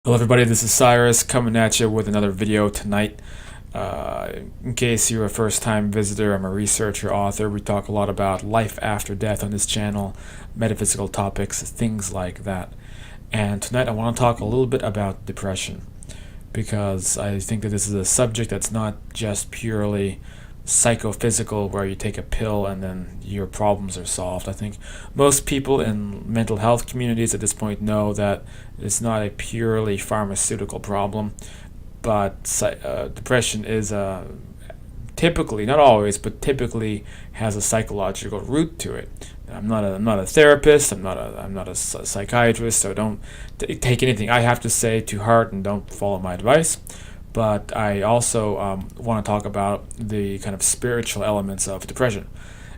Hello everybody, this is Cyrus coming at you with another video tonight. In case you're a first-time visitor, I'm a researcher, author. We talk a lot about life after death on this channel, metaphysical topics, things like that. And tonight I want to talk a little bit about depression, because I think that this is a subject that's not just purely psychophysical where you take a pill and then your problems are solved. I think most people in mental health communities at this point know that it's not a purely pharmaceutical problem, but depression is typically, not always, but typically has a psychological root to it. I'm not a therapist. I'm not a psychiatrist. So don't take anything I have to say to heart and don't follow my advice. But I also want to talk about the kind of spiritual elements of depression.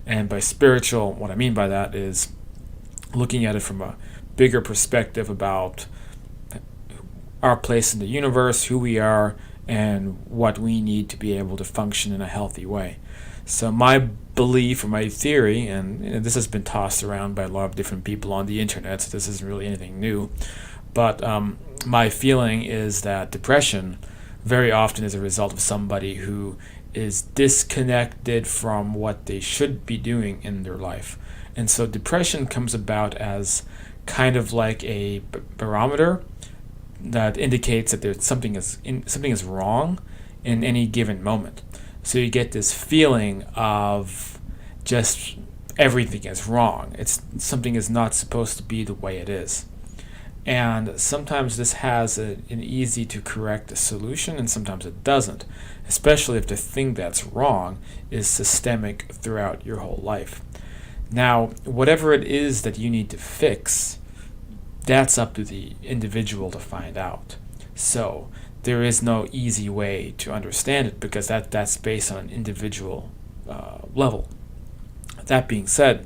And by spiritual, what I mean by that is looking at it from a bigger perspective about our place in the universe, who we are, and what we need to be able to function in a healthy way. So my belief or my theory, and this has been tossed around by a lot of different people on the internet, so this isn't really anything new, but my feeling is that depression very often is a result of somebody who is disconnected from what they should be doing in their life. And so depression comes about as kind of like a barometer that indicates that there's something is wrong in any given moment. So you get this feeling of just everything is wrong. Something is not supposed to be the way it is. And sometimes this has an easy to correct solution, and sometimes it doesn't, especially if the thing that's wrong is systemic throughout your whole life. Now, whatever it is that you need to fix, that's up to the individual to find out. So there is no easy way to understand it, because that's based on an individual level. That being said,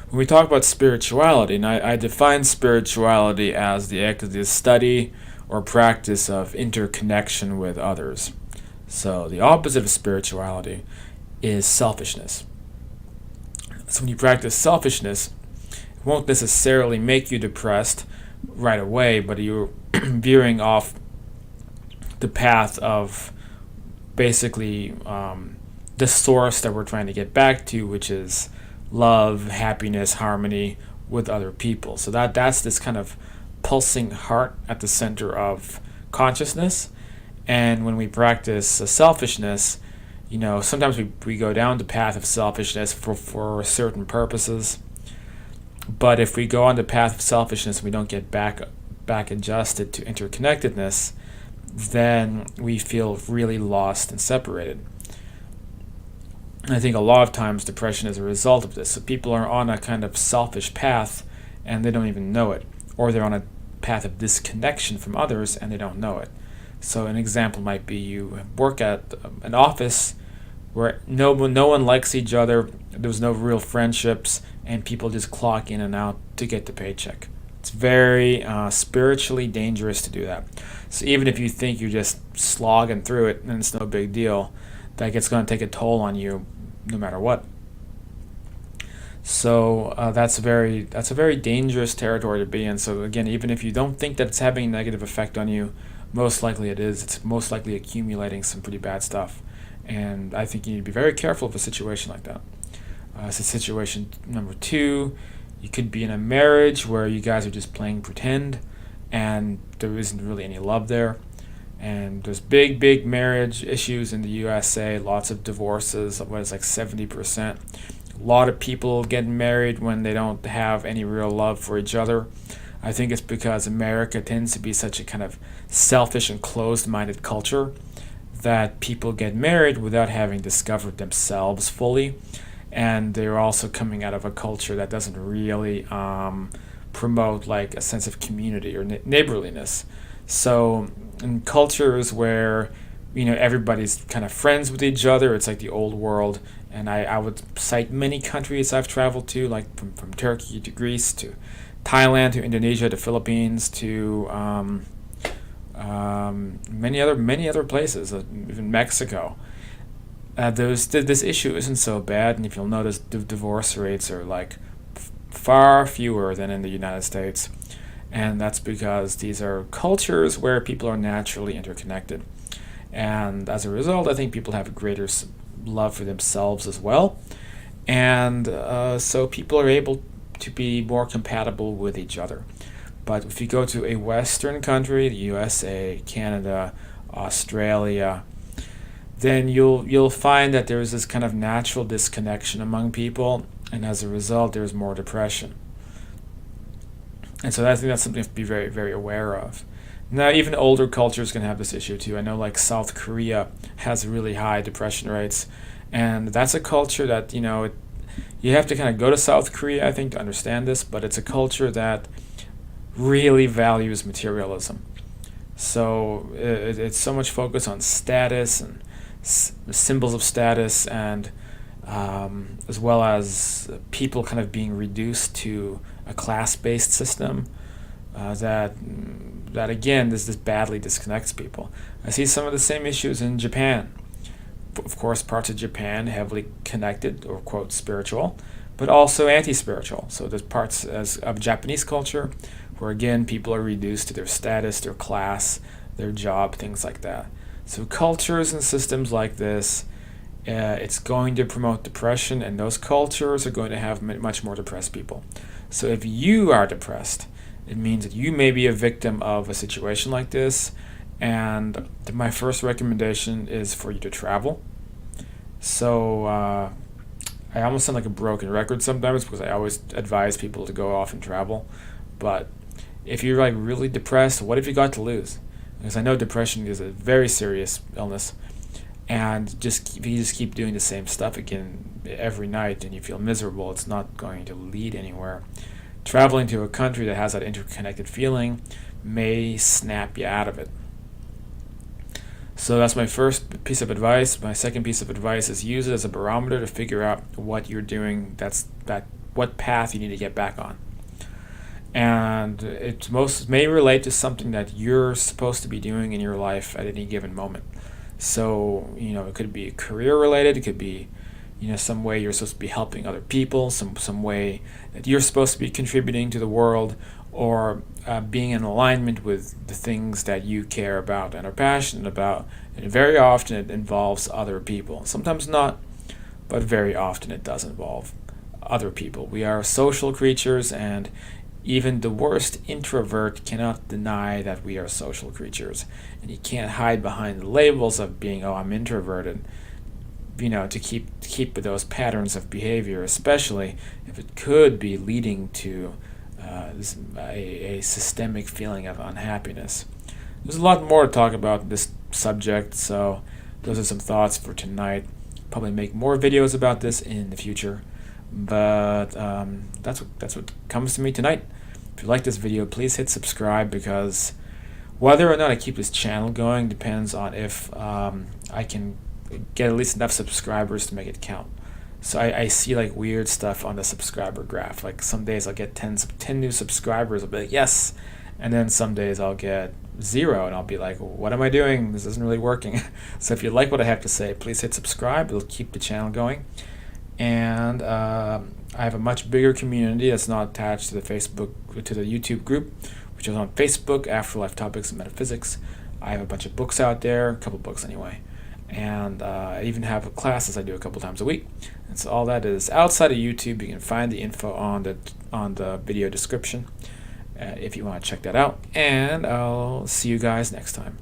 when we talk about spirituality, and I define spirituality as the study or practice of interconnection with others. So the opposite of spirituality is selfishness. So when you practice selfishness, it won't necessarily make you depressed right away, but you're veering off the path of basically the source that we're trying to get back to, which is love, happiness, harmony with other people. So that's this kind of pulsing heart at the center of consciousness. And when we practice selfishness, sometimes we go down the path of selfishness for certain purposes. But if we go on the path of selfishness and we don't get back adjusted to interconnectedness, then we feel really lost and separated. And I think a lot of times depression is a result of this. So people are on a kind of selfish path and they don't even know it. Or they're on a path of disconnection from others and they don't know it. So an example might be you work at an office where no one likes each other, there's no real friendships, and people just clock in and out to get the paycheck. It's very spiritually dangerous to do that. So even if you think you're just slogging through it and it's no big deal, it's going to take a toll on you no matter what. So that's a very dangerous territory to be in. So again, even if you don't think that it's having a negative effect on you, most likely it is. It's most likely accumulating some pretty bad stuff. And I think you need to be very careful of a situation like that. So situation number 2, you could be in a marriage where you guys are just playing pretend and there isn't really any love there. And there's big marriage issues in the USA, lots of divorces, what is like 70%. A lot of people getting married when they don't have any real love for each other. I think it's because America tends to be such a kind of selfish and closed-minded culture that people get married without having discovered themselves fully. And they're also coming out of a culture that doesn't really promote like a sense of community or neighborliness. So in cultures where everybody's kind of friends with each other, it's like the old world. And I would cite many countries I've traveled to, like from Turkey to Greece to Thailand to Indonesia to Philippines to many other places, even Mexico. This issue isn't so bad, and if you'll notice, the divorce rates are like far fewer than in the United States. And that's because these are cultures where people are naturally interconnected. And as a result, I think people have a greater love for themselves as well. And so people are able to be more compatible with each other. But if you go to a Western country, the USA, Canada, Australia, then you'll find that there's this kind of natural disconnection among people, and as a result, there's more depression. And so I think that's something to be very, very aware of. Now, even older cultures can have this issue too. I know, like South Korea has really high depression rates, and that's a culture that you have to kind of go to South Korea, I think, to understand this. But it's a culture that really values materialism. So it's so much focus on status and symbols of status, and as well as people kind of being reduced to a class-based system that again this badly disconnects people. I see some of the same issues in Japan. Of course, parts of Japan heavily connected or quote spiritual, but also anti-spiritual. So there's parts of Japanese culture where again people are reduced to their status, their class, their job, things like that. So cultures and systems like this, it's going to promote depression, and those cultures are going to have much more depressed people. So if you are depressed, it means that you may be a victim of a situation like this, and my first recommendation is for you to travel. So I almost sound like a broken record sometimes because I always advise people to go off and travel. But if you're like really depressed, what have you got to lose? Because I know depression is a very serious illness, and if you just keep doing the same stuff again every night and you feel miserable, it's not going to lead anywhere. Traveling to a country that has that interconnected feeling may snap you out of it. So that's my first piece of advice. My second piece of advice is use it as a barometer to figure out what you're doing, what path you need to get back on. And it may relate to something that you're supposed to be doing in your life at any given moment. So, it could be career related, it could be, some way you're supposed to be helping other people, some way that you're supposed to be contributing to the world, or being in alignment with the things that you care about and are passionate about. And very often it involves other people. Sometimes not, but very often it does involve other people. We are social creatures, and even the worst introvert cannot deny that we are social creatures. And you can't hide behind the labels of being, I'm introverted, to keep with those patterns of behavior, especially if it could be leading to a systemic feeling of unhappiness. There's a lot more to talk about this subject, so those are some thoughts for tonight. Probably make more videos about this in the future, but that's what comes to me tonight. If you like this video, please hit subscribe, because whether or not I keep this channel going depends on if I can get at least enough subscribers to make it count. So I see like weird stuff on the subscriber graph. Like some days I'll get 10 new subscribers. I'll be like, yes. And then some days I'll get 0 and I'll be like, what am I doing? This isn't really working. So if you like what I have to say, please hit subscribe. It'll keep the channel going. And I have a much bigger community that's not attached to the YouTube group, which is on Facebook, Afterlife Topics and Metaphysics. I have a bunch of books out there, a couple books anyway. And I even have classes I do a couple times a week. And so all that is outside of YouTube. You can find the info on the video description if you want to check that out. And I'll see you guys next time.